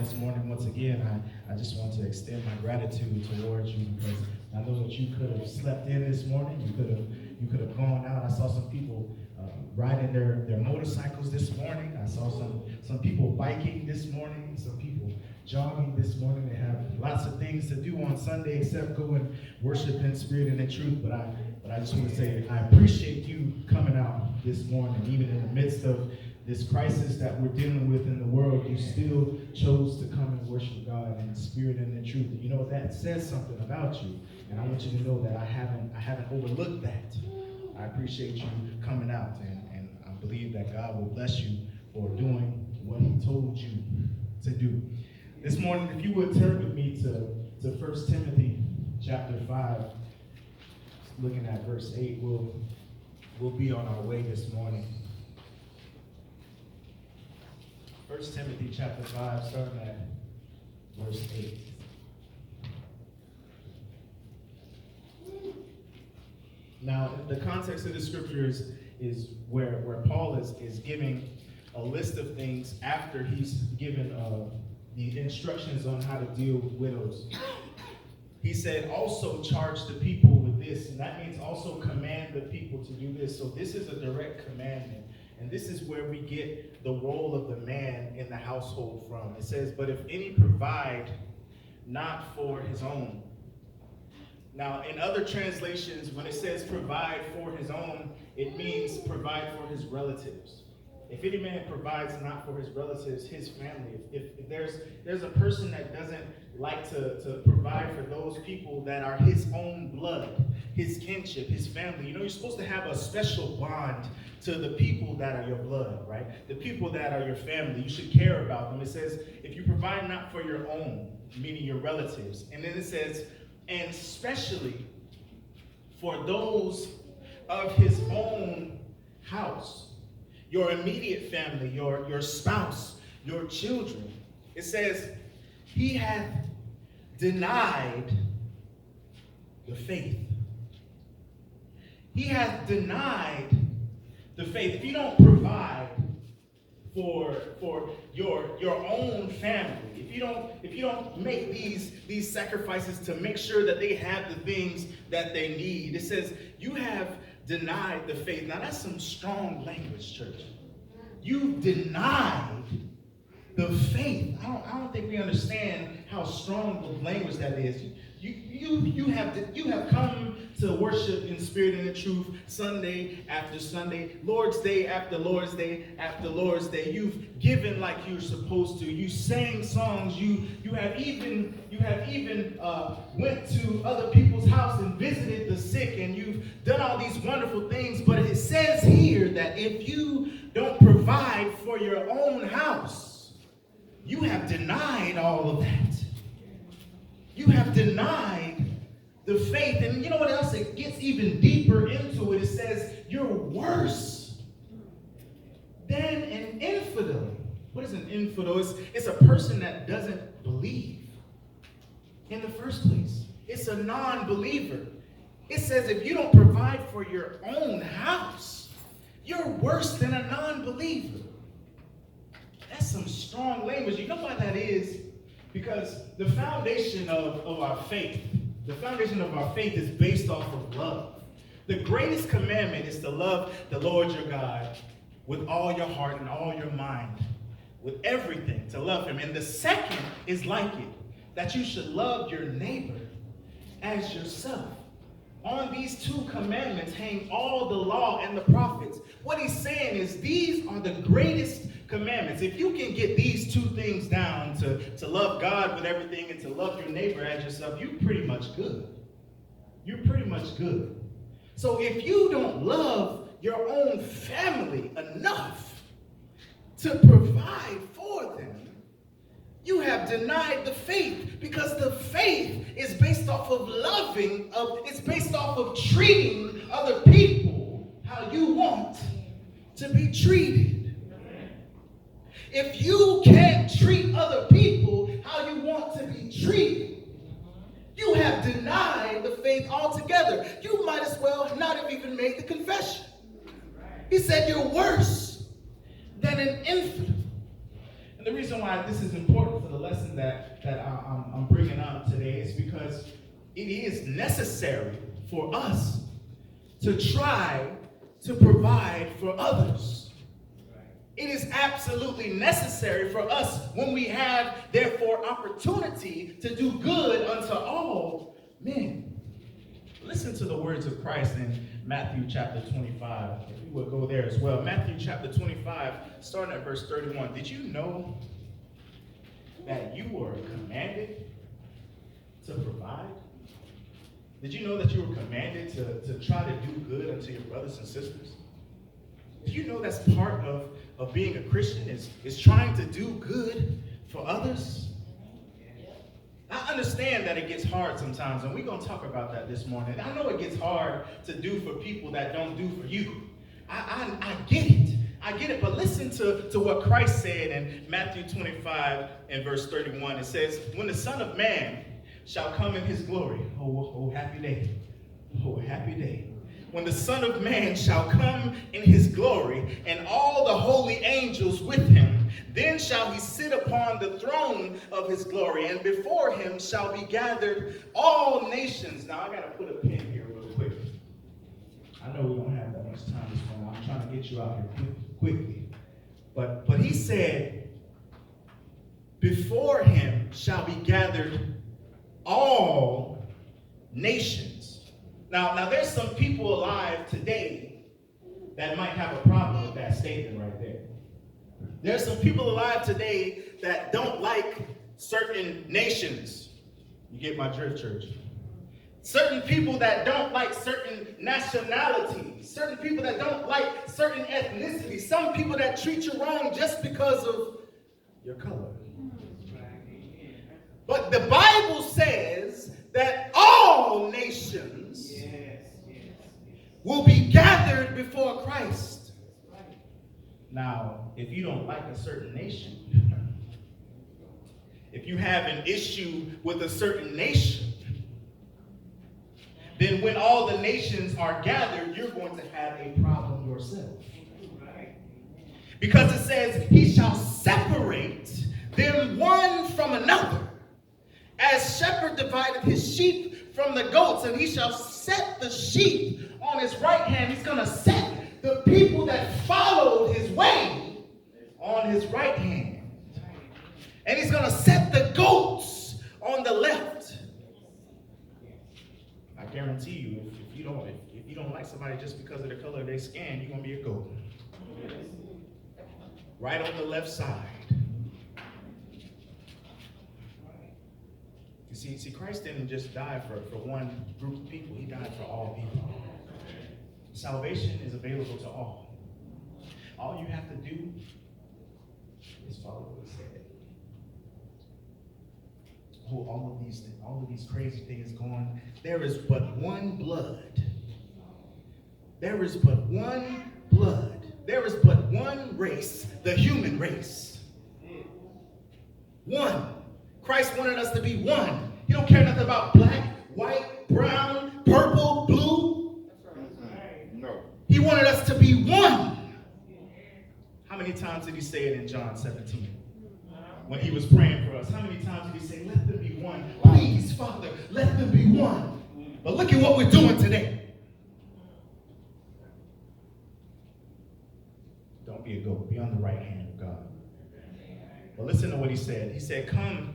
this morning once again. I just want to extend my gratitude towards you because I know that you could have slept in this morning. You could have gone out. I saw some people riding their motorcycles this morning. I saw some people biking this morning, some people jogging this morning. They have lots of things to do on Sunday except go and worship in spirit and in truth. But I just want to say I appreciate you coming out this morning, even in the midst of this crisis that we're dealing with in the world. You still chose to come and worship God in spirit and in truth. You know, that says something about you. And I want you to know that I haven't overlooked that. I appreciate you coming out, and I believe that God will bless you for doing what he told you to do. This morning, if you would turn with me to 1 Timothy chapter 5, looking at verse 8, we'll be on our way this morning. 1 Timothy chapter 5, starting at verse 8. Now, the context of the scripture is where Paul is giving a list of things after he's given the instructions on how to deal with widows. He said, also charge the people with this, and that means also command the people to do this. So this is a direct commandment. And this is where we get the role of the man in the household from. It says, but if any provide not for his own. Now, in other translations, when it says provide for his own, it means provide for his relatives. If any man provides not for his relatives, his family, if there's a person that doesn't like to provide for those people that are his own blood, his kinship, his family, you know, you're supposed to have a special bond to the people that are your blood, right? The people that are your family, you should care about them. It says, if you provide not for your own, meaning your relatives, and then it says, and especially for those of his own house, your immediate family, your spouse, your children. It says, he hath denied the faith. He hath denied the faith. If you don't provide for your own family, if you don't make these sacrifices to make sure that they have the things that they need, it says you have denied the faith. Now that's some strong language, church. You've denied the faith. I don't think we understand how strong the language that is. You have come to worship in spirit and in truth Sunday after Sunday, Lord's Day after Lord's Day after Lord's Day. You've given like you're supposed to. You sang songs. You have even went to other people's house and visited the sick, and you've done all these wonderful things. But it says here that if you don't provide for your own house, you have denied all of that. You have denied the faith. And you know what else? It gets even deeper into it. It says you're worse than an infidel. What is an infidel? It's a person that doesn't believe in the first place. It's a non-believer. It says if you don't provide for your own house, you're worse than a non-believer. That's some strong language. You know why that is? Because the foundation of our faith, is based off of love. The greatest commandment is to love the Lord your God with all your heart and all your mind, with everything, to love him. And the second is like it, that you should love your neighbor as yourself. On these two commandments hang all the law and the prophets. What he's saying is these are the greatest commandments. If you can get these two things down, to love God with everything and to love your neighbor as yourself, you're pretty much good. You're pretty much good. So if you don't love your own family enough to provide for them, you have denied the faith, because the faith is based off of loving, it's based off of treating other people how you want to be treated. If you can't treat other people how you want to be treated, you have denied the faith altogether. You might as well not have even made the confession. He said you're worse than an infidel. And the reason why this is important for the lesson that I'm bringing up today is because it is necessary for us to try to provide for others. It is absolutely necessary for us when we have, therefore, opportunity to do good unto all men. Listen to the words of Christ in Matthew chapter 25. If you would go there as well. Matthew chapter 25, starting at verse 31. Did you know that you were commanded to provide? Did you know that you were commanded to try to do good unto your brothers and sisters? Do you know that's part of being a Christian is trying to do good for others? I understand that it gets hard sometimes, and we're going to talk about that this morning. I know it gets hard to do for people that don't do for you. I get it. I get it, but listen to what Christ said in Matthew 25 and verse 31. It says, when the Son of Man shall come in his glory. Oh, happy day. Oh, happy day. When the Son of Man shall come in his glory, and all the holy angels with him, then shall he sit upon the throne of his glory, and before him shall be gathered all nations. Now, I got to put a pin here real quick. I know we don't have that much time this morning. I'm trying to get you out here quickly. But he said, before him shall be gathered all nations. Now there's some people alive today that might have a problem with that statement right there. There's some people alive today that don't like certain nations. You get my drift, church? Certain people that don't like certain nationalities. Certain people that don't like certain ethnicities. Some people that treat you wrong just because of your color. But the Bible says that all nations will be gathered before Christ. Now, if you don't like a certain nation, if you have an issue with a certain nation, then when all the nations are gathered, you're going to have a problem yourself. Because it says, he shall separate them one from another, as shepherd divided his sheep from the goats, and he shall set the sheep on his right hand. He's going to set the people that followed his way on his right hand. And he's going to set the goats on the left. I guarantee you, if you don't like somebody just because of the color of their skin, you're going to be a goat. Right on the left side. You see, Christ didn't just die for one group of people. He died for all people. Salvation is available to all. All you have to do is follow what he said. Oh, all of these crazy things going. There is but one blood. There is but one blood. There is but one race, the human race. One. Christ wanted us to be one. He don't care nothing about black, white, brown, purple, blue. No. He wanted us to be one. How many times did he say it in John 17? When he was praying for us, how many times did he say, let them be one? Please, Father, let them be one. But look at what we're doing today. Don't be a goat. Be on the right hand of God. But listen to what he said. He said, come.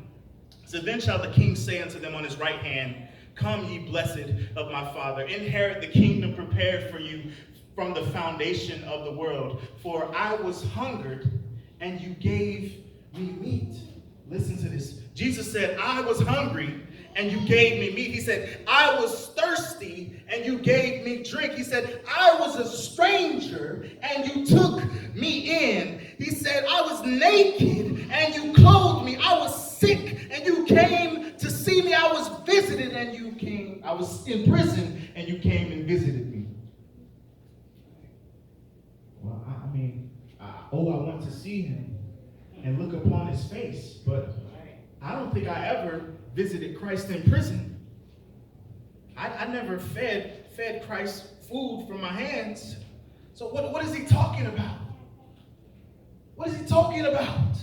So then shall the king say unto them on his right hand, come ye blessed of my Father, inherit the kingdom prepared for you from the foundation of the world. For I was hungered, and you gave me meat. Listen to this. Jesus said, I was hungry, and you gave me meat. He said, I was thirsty, and you gave me drink. He said, I was a stranger, and you took me in. He said, I was naked, and you clothed me. I was sick, and you came to see me. I was visited, and you came. I was in prison, and you came and visited me. Well, I want to see him and look upon his face, but I don't think I ever visited Christ in prison. I never fed Christ food from my hands. So what is he talking about? What is he talking about?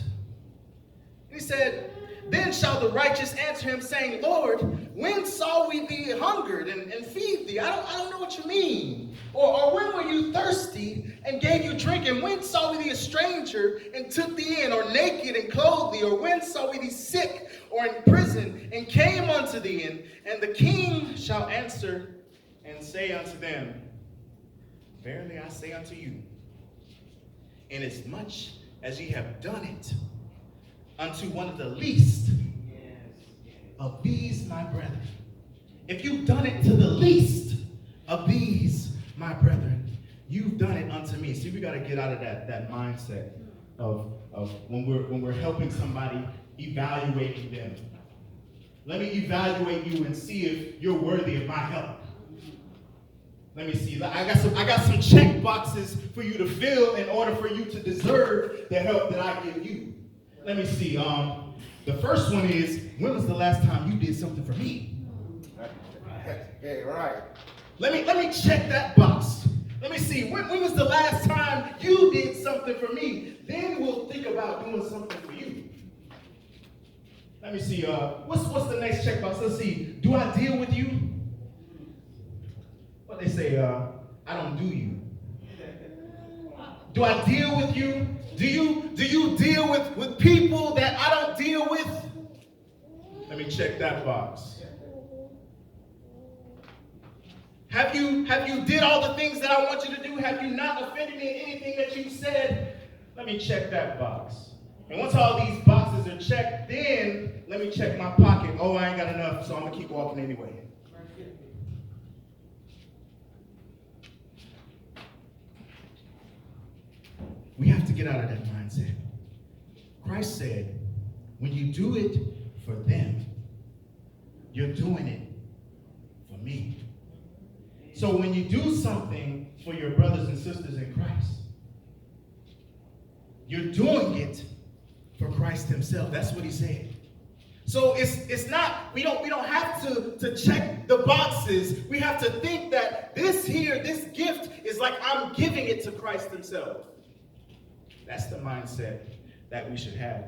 He said, Then shall the righteous answer him, saying, Lord, when saw we thee hungered and feed thee? I don't know what you mean. Or when were you thirsty and gave you drink? And when saw we thee a stranger and took thee in? Or naked and clothed thee? Or when saw we thee sick or in prison and came unto thee? And the king shall answer and say unto them, Verily I say unto you, inasmuch as ye have done it unto one of the least of these my brethren. If you've done it to the least of these my brethren, you've done it unto me. See, we got to get out of that mindset of when we're helping somebody, evaluating them. Let me evaluate you and see if you're worthy of my help. Let me see. I got some check boxes for you to fill in order for you to deserve the help that I give you. Let me see. The first one is, when was the last time you did something for me? Hey, right. Let me check that box. Let me see. When was the last time you did something for me? Then we'll think about doing something for you. Let me see. What's the next checkbox? Let's see. Do I deal with you? What they say? I don't do you. Do I deal with you? Do you deal with people that I don't deal with? Let me check that box. Have you did all the things that I want you to do? Have you not offended me in anything that you said? Let me check that box. And once all these boxes are checked, then let me check my pocket. Oh, I ain't got enough, so I'm gonna keep walking anyway. We have to get out of that mindset. Christ said, when you do it for them, you're doing it for me. So when you do something for your brothers and sisters in Christ, you're doing it for Christ himself. That's what he said. So it's not, we don't have to check the boxes. We have to think that this gift is like I'm giving it to Christ himself. That's the mindset that we should have.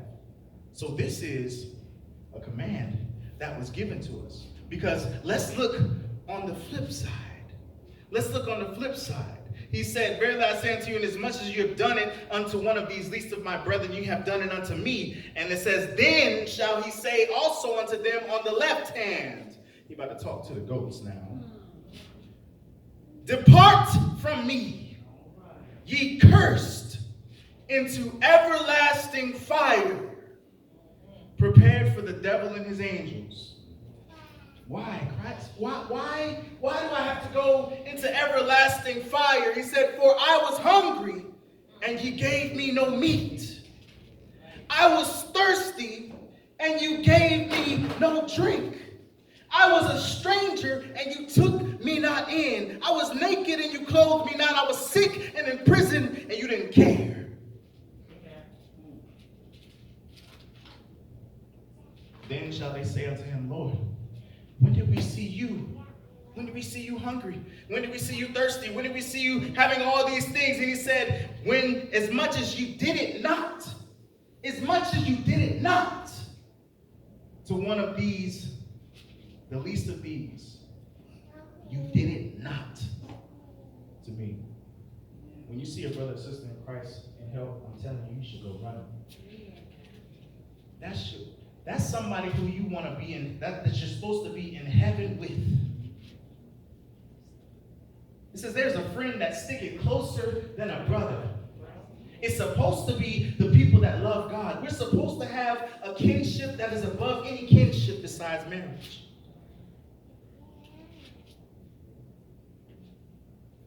So this is a command that was given to us. Because let's look on the flip side. Let's look on the flip side. He said, Verily I say unto you, inasmuch as you have done it unto one of these least of my brethren, you have done it unto me. And it says, then shall he say also unto them on the left hand. He about to talk to the goats now. Depart from me, ye cursed, into everlasting fire, prepared for the devil and his angels. Why, Christ? Why do I have to go into everlasting fire? He said, for I was hungry, and you gave me no meat. I was thirsty, and you gave me no drink. I was a stranger, and you took me not in. I was naked, and you clothed me not. I was sick and in prison, and you didn't care. Then shall they say unto him, Lord, when did we see you? When did we see you hungry? When did we see you thirsty? When did we see you having all these things? And he said, when as much as you did it not, as much as you did it not to one of these, the least of these, you did it not to me. When you see a brother or sister in Christ in help, I'm telling you, you should go running. That's somebody who you want to be in, that you're supposed to be in heaven with. It says there's a friend that sticketh closer than a brother. It's supposed to be the people that love God. We're supposed to have a kinship that is above any kinship besides marriage.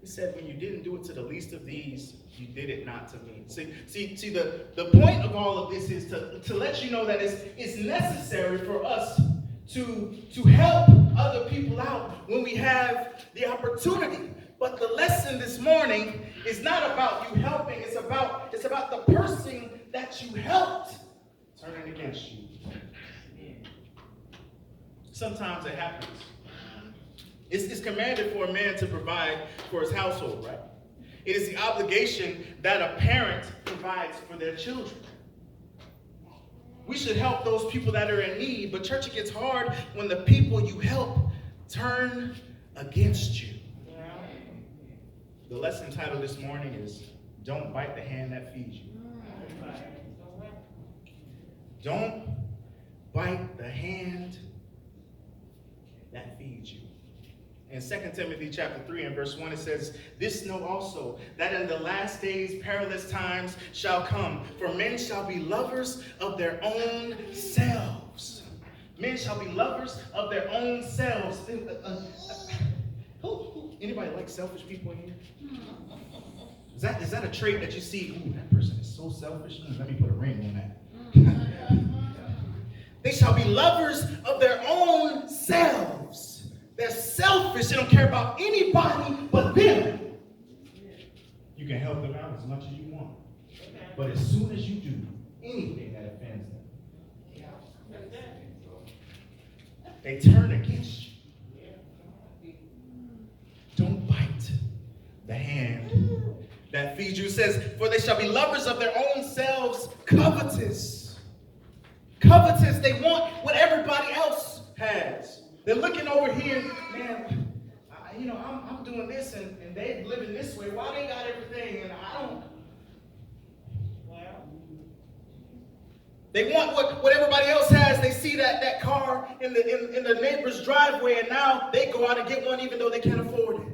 He said, when you didn't do it to the least of these, you did it not to me. See, the point of all of this is to let you know that it's necessary for us to help other people out when we have the opportunity. But the lesson this morning is not about you helping. It's about the person that you helped turning against you. Sometimes it happens. It's commanded for a man to provide for his household, right? It is the obligation that a parent provides for their children. We should help those people that are in need. But church, it gets hard when the people you help turn against you. The lesson title this morning is Don't Bite the Hand That Feeds You. Don't bite the hand that feeds you. In 2 Timothy chapter 3 and verse 1, it says, "This know also, that in the last days perilous times shall come, for men shall be lovers of their own selves." Men shall be lovers of their own selves. Anybody like selfish people in here? Is that a trait that you see? Ooh, that person is so selfish. Let me put a ring on that. They shall be lovers of their own selves. They're selfish. They don't care about anybody but them. You can help them out as much as you want. But as soon as you do anything that offends them, they turn against you. Don't bite the hand that feeds you. It says, "For they shall be lovers of their own selves, covetous." Covetous, they want what everybody else has. They're looking over here, man, I'm doing this and they're living this way. Why they got everything and I don't? They want what everybody else has. They see that car in the neighbor's driveway, and now they go out and get one even though they can't afford it.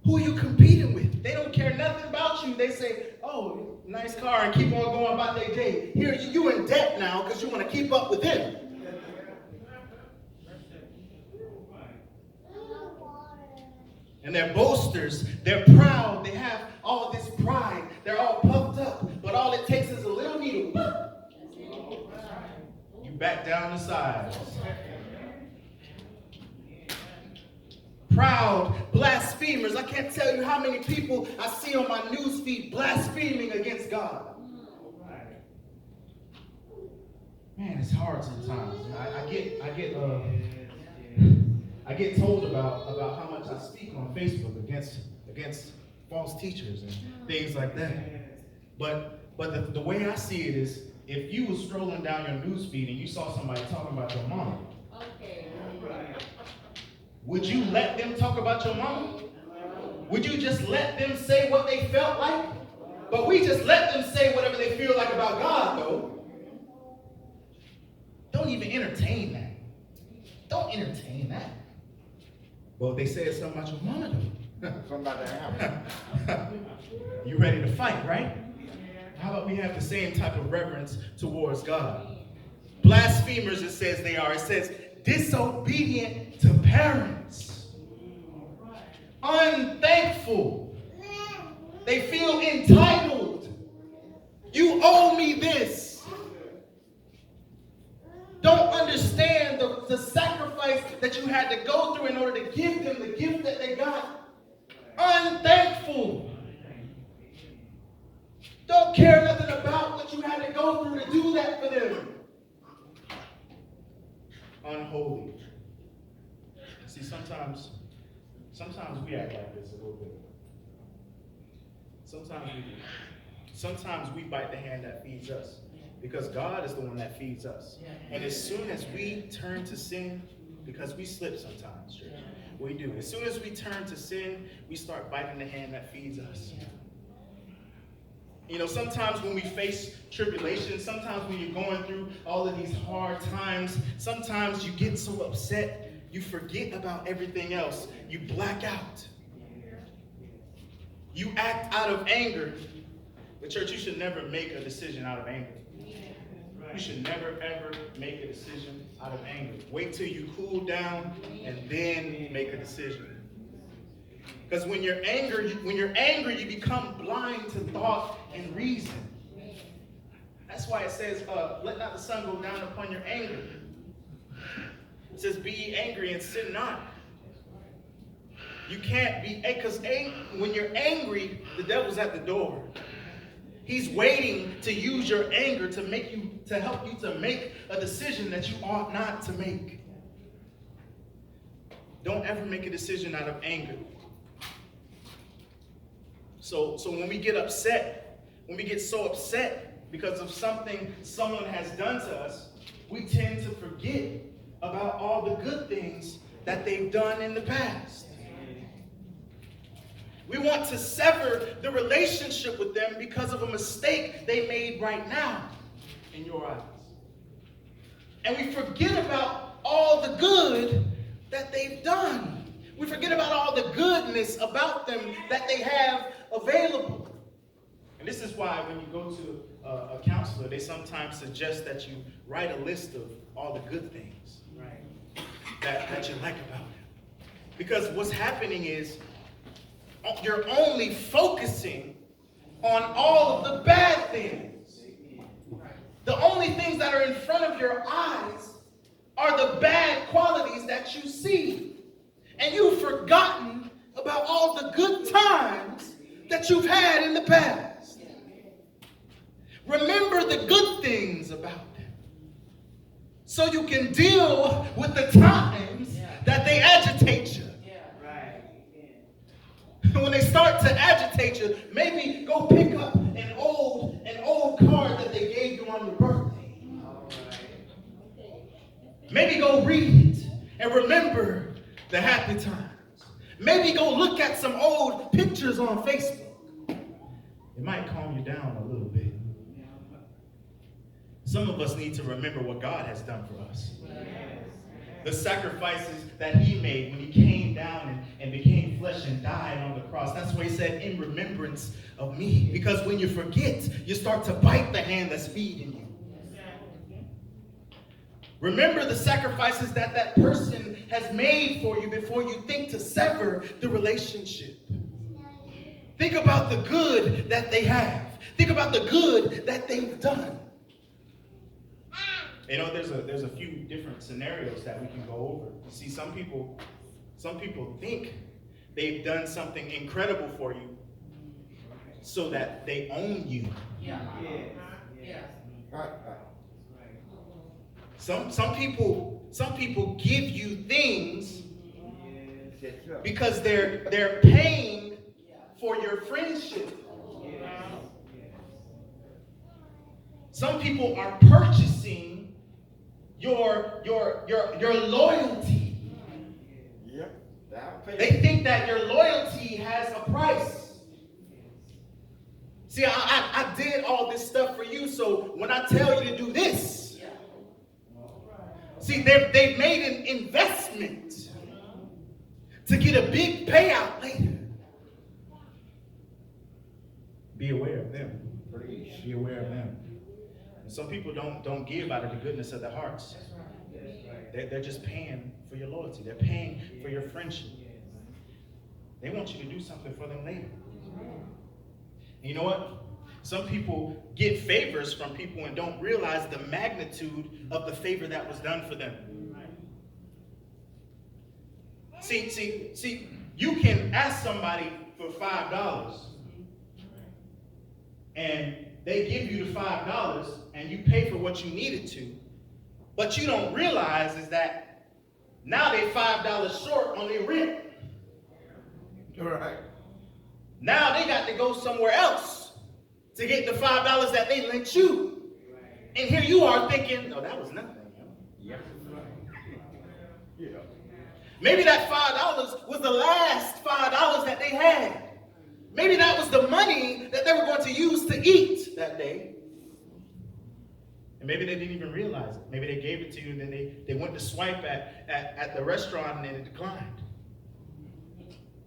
Who are you competing with? They don't care nothing about you. They say, "Oh, nice car," and keep on going about their day. Here, you in debt now because you want to keep up with them. And they're boasters. They're proud. They have all this pride. They're all puffed up. But all it takes is a little needle. You back down the sides. Proud blasphemers. I can't tell you how many people I see on my news feed blaspheming against God. Man, it's hard sometimes. I get told about how much I speak on Facebook against false teachers and things like that. But the way I see it is, if you were strolling down your news feed and you saw somebody talking about your mama, would you let them talk about your mama? Would you just let them say what they felt like? But we just let them say whatever they feel like about God, though. Don't even entertain that. Don't entertain that. Well, if they say something about your mama, though. Something about that happen. You ready to fight, right? How about we have the same type of reverence towards God? Blasphemers, it says they are. It says disobedient to parents. Unthankful. They feel entitled. You owe me this. Don't understand the sacrifice that you had to go through in order to give them the gift that they got. Unthankful. Don't care nothing about what you had to go through to do that for them. Unholy. See, sometimes we act like this a little bit. Sometimes we do. Sometimes we bite the hand that feeds us, because God is the one that feeds us. And as soon as we turn to sin, because we slip sometimes, church, we do. As soon as we turn to sin, we start biting the hand that feeds us. You know, sometimes when we face tribulation, sometimes when you're going through all of these hard times, sometimes you get so upset, you forget about everything else. You black out. You act out of anger. But church, you should never make a decision out of anger. You should never, ever make a decision out of anger. Wait till you cool down and then make a decision. Because when you're angry, you become blind to thought and reason. That's why it says, let not the sun go down upon your anger. It says, be ye angry and sin not. You can't be, because when you're angry, the devil's at the door. He's waiting to use your anger to help you to make a decision that you ought not to make. Don't ever make a decision out of anger. So when we get upset, when we get so upset because of something someone has done to us, we tend to forget about all the good things that they've done in the past. We want to sever the relationship with them because of a mistake they made right now in your eyes. And we forget about all the good that they've done. We forget about all the goodness about them that they have available. And this is why when you go to a counselor, they sometimes suggest that you write a list of all the good things that you like about them. Because what's happening is you're only focusing on all of the bad things. The only things that are in front of your eyes are the bad qualities that you see. And you've forgotten about all the good times that you've had in the past. Remember the good things about them, so you can deal with the times that they agitate you. When they start to agitate you, maybe go pick up an old card that they gave you on your birthday. Maybe go read it and remember the happy times. Maybe go look at some old pictures on Facebook. It might calm you down a little bit. Some of us need to remember what God has done for us. The sacrifices that he made when he came down and became flesh and died on the cross. That's why he said, in remembrance of me. Because when you forget, you start to bite the hand that's feeding you. Remember the sacrifices that that person has made for you before you think to sever the relationship. Think about the good that they have. Think about the good that they've done. You know, there's a few different scenarios that we can go over. You see, some people think they've done something incredible for you so that they own you. Some people give you things because they're paying for your friendship. Some people are purchasing your loyalty. They think that your loyalty has a price. See, I did all this stuff for you, so when I tell you to do this, see, they've made an investment to get a big payout later. Be aware of them. Be aware of them. Some people don't give out of the goodness of their hearts. They're just paying for your loyalty. They're paying for your friendship. They want you to do something for them later. And you know what? Some people get favors from people and don't realize the magnitude of the favor that was done for them. See, you can ask somebody for $5 and they give you the $5 and you pay for what you needed to. What you don't realize is that now they're $5 short on their rent. Right. Now they got to go somewhere else to get the $5 that they lent you. And here you are thinking, no, that was nothing. Yeah. Maybe that $5 was the last $5 that they had. Maybe that was the money that they were going to use to eat that day. And maybe they didn't even realize it. Maybe they gave it to you and then they went to swipe at the restaurant and then it declined.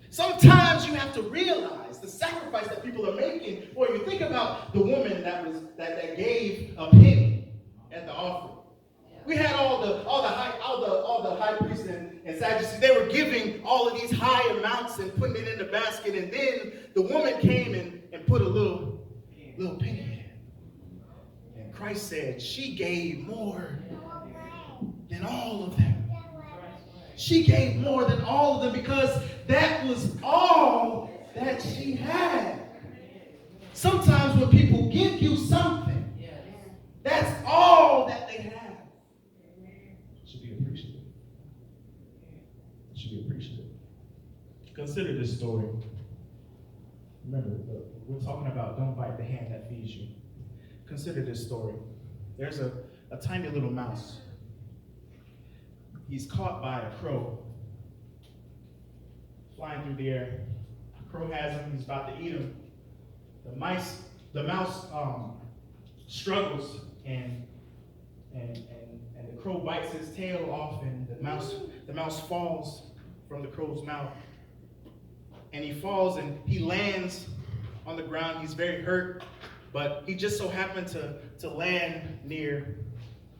Sometimes you have to realize the sacrifice that people are making for you. Think about the woman that gave a penny at the offering. We had all the high priests and Sadducees. They were giving all of these high amounts and putting it in the basket, and then the woman came and put a little penny in. And Christ said she gave more than all of them. She gave more than all of them because that was all that she had. Sometimes when people give you something, that's all that they have. Should be appreciative. Should be appreciative. Consider this story. Remember, we're talking about don't bite the hand that feeds you. Consider this story. There's a tiny little mouse. He's caught by a crow flying through the air. The crow has him. He's about to eat him. The mouse struggles and the crow bites his tail off, and the mouse falls from the crow's mouth. And he falls and he lands on the ground. He's very hurt, but he just so happened to land near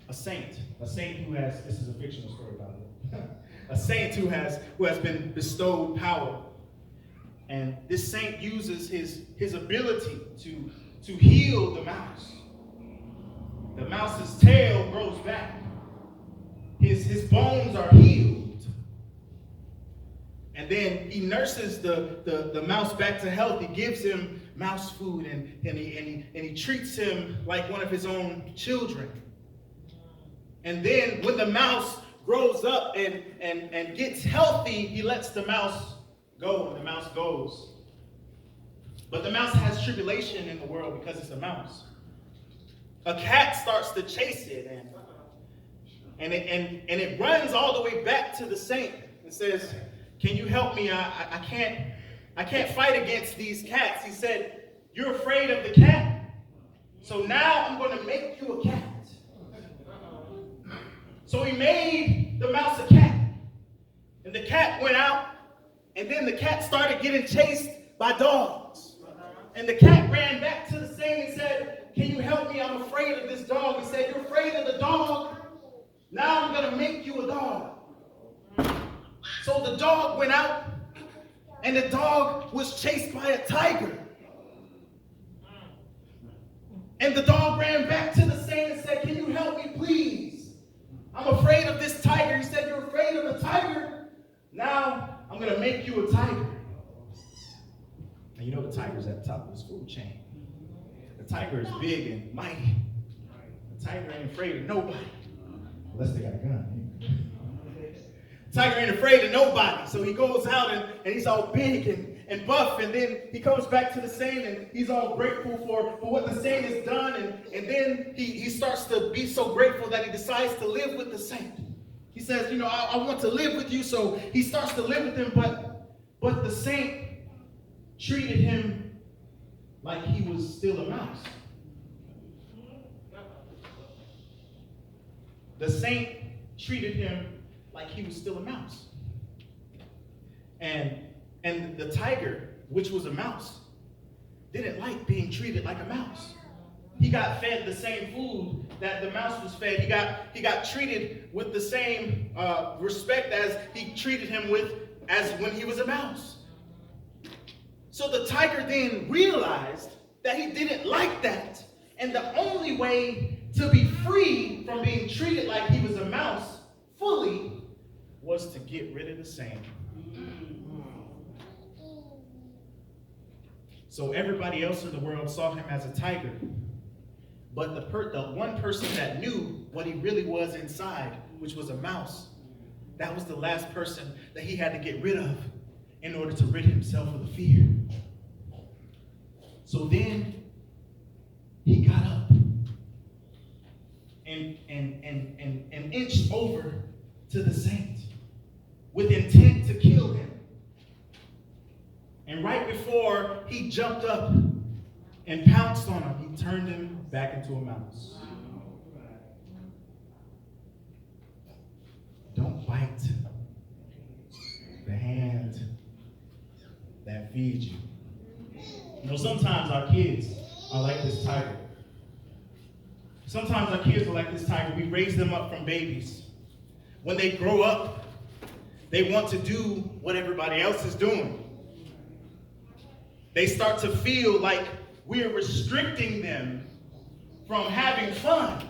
a saint who has, this is a fictional story by the way, a saint who has been bestowed power. And this saint uses his ability to heal the mouse. The mouse's tail grows back. His bones are healed. And then he nurses the mouse back to health. He gives him mouse food and he treats him like one of his own children. And then when the mouse grows up and gets healthy, he lets the mouse go, and the mouse goes. But the mouse has tribulation in the world because it's a mouse. A cat starts to chase it, and it runs all the way back to the saint and says, "Can you help me? I can't fight against these cats." He said, "You're afraid of the cat? So now I'm going to make you a cat." So he made the mouse a cat. And the cat went out, and then the cat started getting chased by dogs. And the cat ran back to the saint and said, "Can you help me? I'm afraid of this dog." He said, "You're afraid of the dog? Now I'm going to make you a dog." So the dog went out, and the dog was chased by a tiger. And the dog ran back to the saint and said, "Can you help me, please? I'm afraid of this tiger." He said, "You're afraid of the tiger? Now I'm going to make you a tiger." And you know the tiger's at the top of this food chain. The tiger is big and mighty. The tiger ain't afraid of nobody. Unless they got a gun. The tiger ain't afraid of nobody. So he goes out and he's all big and buff. And then he comes back to the saint and he's all grateful for what the saint has done. And then he starts to be so grateful that he decides to live with the saint. He says, I want to live with you. So he starts to live with him. But the saint treated him like he was still a mouse. The saint treated him like he was still a mouse. And the tiger, which was a mouse, didn't like being treated like a mouse. He got fed the same food that the mouse was fed. He got treated with the same respect as he treated him as when he was a mouse. So the tiger then realized that he didn't like that. And the only way to be free from being treated like he was a mouse fully was to get rid of the saint. So everybody else in the world saw him as a tiger. But the one person that knew what he really was inside, which was a mouse, that was the last person that he had to get rid of in order to rid himself of the fear. So then he got up and inched over to the saint with intent to kill him. And right before he jumped up and pounced on him, he turned him back into a mouse. Don't bite the hand that feeds you. Sometimes our kids are like this tiger. Sometimes our kids are like this tiger. We raise them up from babies. When they grow up, they want to do what everybody else is doing. They start to feel like we're restricting them from having fun.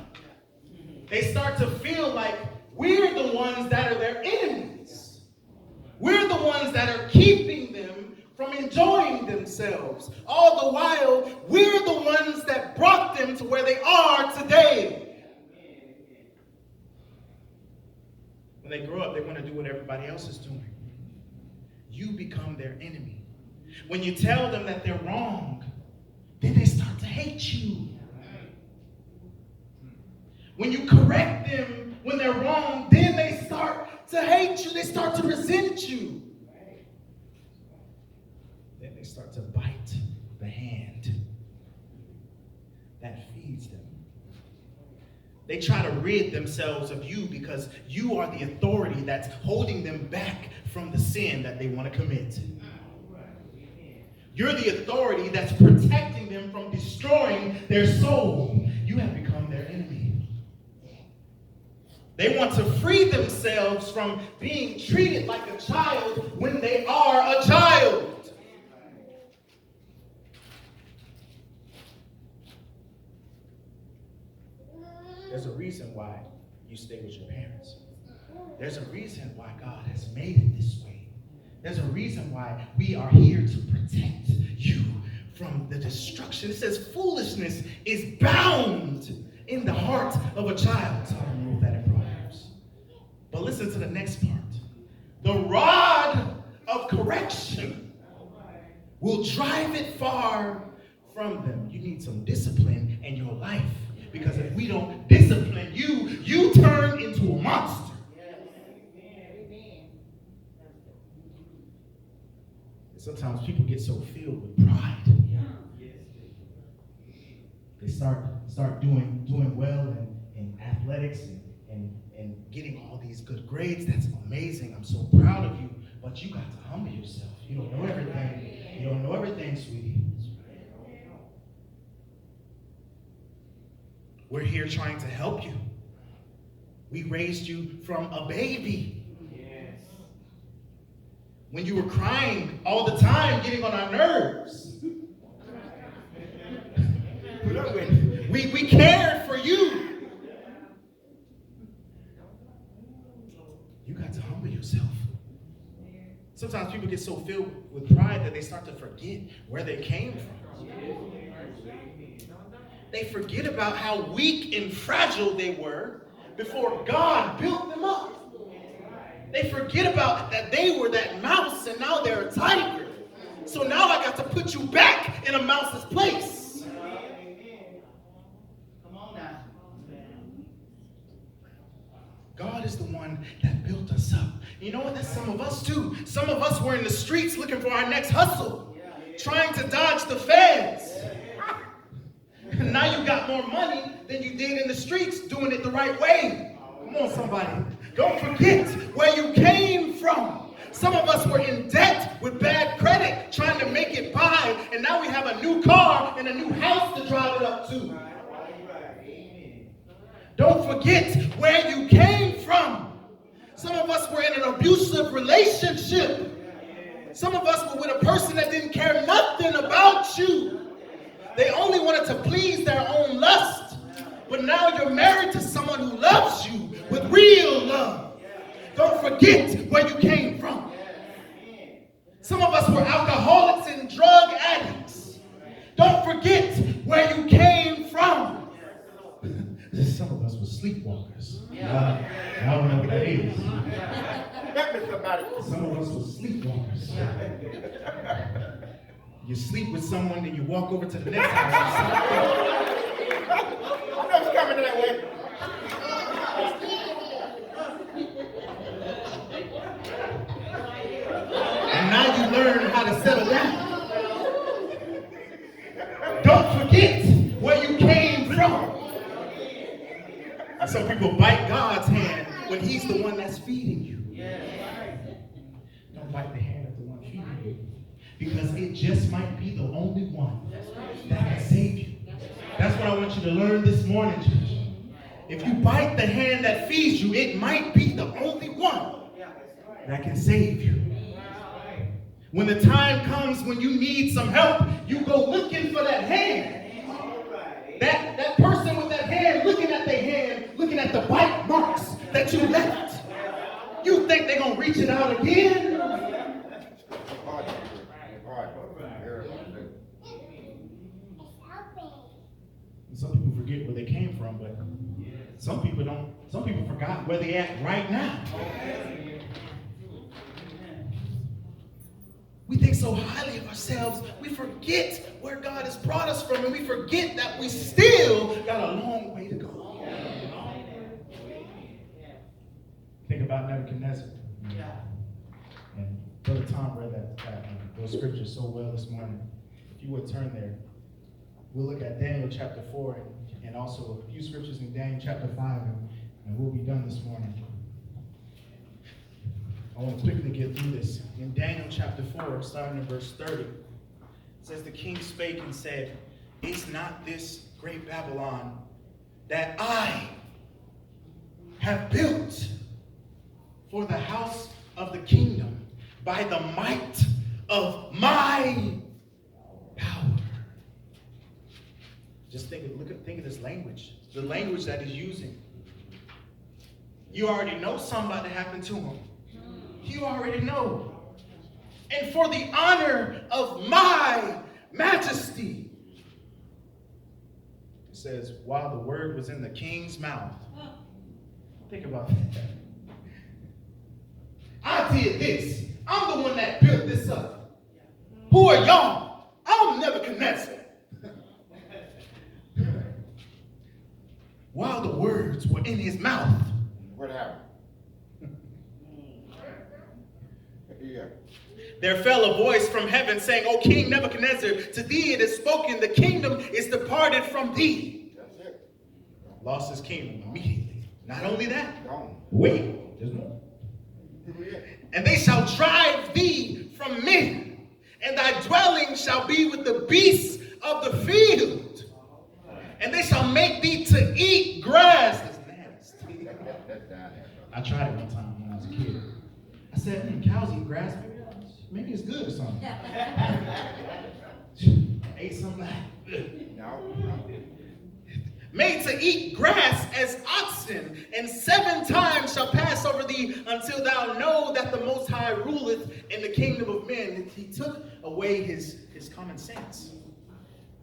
They start to feel like we're the ones that are their enemies. We're the ones that are keeping them from enjoying themselves. All the while, we're the ones that brought them to where they are today. When they grow up, they want to do what everybody else is doing. You become their enemy. When you tell them that they're wrong, then they start to hate you. When you correct them when they're wrong, then they start to hate you. They start to resent you. Then they start to bite the hand that feeds them. They try to rid themselves of you because you are the authority that's holding them back from the sin that they want to commit. You're the authority that's protecting them from destroying their soul. You have become their enemy. They want to free themselves from being treated like a child when they are a child. There's a reason why you stay with your parents. There's a reason why God has made it this way. There's a reason why we are here to protect you from the destruction. It says foolishness is bound in the heart of a child. So I remove that in Proverbs. But listen to the next part. The rod of correction will drive it far from them. You need some discipline in your life. Because if we don't discipline you, you turn into a monster. Sometimes people get so filled with pride. They start doing well in athletics and getting all these good grades. That's amazing. I'm so proud of you. But you got to humble yourself. You don't know everything. You don't know everything, sweetie. We're here trying to help you. We raised you from a baby. When you were crying all the time, getting on our nerves. We cared for you. You got to humble yourself. Sometimes people get so filled with pride that they start to forget where they came from. They forget about how weak and fragile they were before God built them up. They forget about that they were that mouse and now they're a tiger. So now I got to put you back in a mouse's place. Come on now. God is the one that built us up. You know what? That's some of us too. Some of us were in the streets looking for our next hustle, trying to dodge the feds. And now you got more money than you did in the streets doing it the right way. Come on, somebody. Don't forget where you came from. Some of us were in debt with bad credit, trying to make it by, and now we have a new car and a new house to drive it up to. Don't forget where you came from. Some of us were in an abusive relationship. Some of us were with a person that didn't care nothing about you. They only wanted to please their own lust. But now you're married to someone who loves you with real love. Don't forget where you came from. Some of us were alcoholics and drug addicts. Don't forget where you came from. Some of us were sleepwalkers. I don't know what that is. Some of us were sleepwalkers. You sleep with someone, then you walk over to the next house. I know it's coming that way. And now you learn how to settle down. Don't forget where you came from. And some people bite God's hand when he's the one that's feeding you. Don't bite the hand of the one feeding you. Because it just might be the only one that can save you. That's what I want you to learn this morning, church. If you bite the hand that feeds you, it might be the only one that can save you. When the time comes when you need some help, you go looking for that hand. That person with that hand, looking at the bite marks that you left. You think they're going to reach it out again? Some people forget where they came from, but some people don't. Some people forgot where they at right now. We think so highly of ourselves, we forget where God has brought us from, and we forget that we still got a long way to go. Think about Nebuchadnezzar. And Brother Tom read those scriptures so well this morning. If you would turn there, we'll look at Daniel chapter 4 and also a few scriptures in Daniel chapter 5, and we'll be done this morning. I want to quickly get through this. In Daniel chapter 4, starting in verse 30, it says, "The king spake and said, Is not this great Babylon that I have built for the house of the kingdom by the might of my power?" Just think of this language, the language that he's using. You already know something about to happen to him. You already know. "And for the honor of my majesty." It says, while the word was in the king's mouth. Think about that. I did this. I'm the one that built this up. Who are y'all? I'm Nebuchadnezzar. While the words were in his mouth. What happened? Yeah. There fell a voice from heaven saying, "O King Nebuchadnezzar, to thee it is spoken, the kingdom is departed from thee." That's it. Lost his kingdom immediately. Not only that, Gone. wait, there's more. Yeah. "And they shall drive thee from men, and thy dwelling shall be with the beasts of the field. And they shall make thee to eat grass." That's nasty. That's down there. I tried it one time when I was a kid. I said, cows eat grass. Maybe it's good or something. Ate something. No. "Made to eat grass as oxen, and 7 times shall pass over thee until thou know that the Most High ruleth in the kingdom of men." He took away his common sense.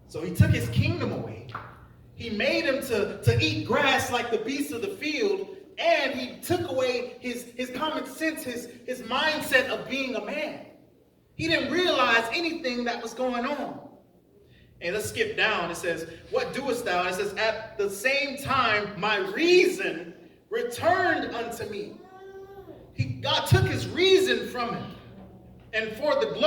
So he took his kingdom away. He made him to eat grass like the beasts of the field, and he took away his common sense, his mindset of being a man. He didn't realize anything that was going on. And let's skip down. It says, "What doest thou?" And it says, "At the same time my reason returned unto me." God took his reason from him. "And for the glory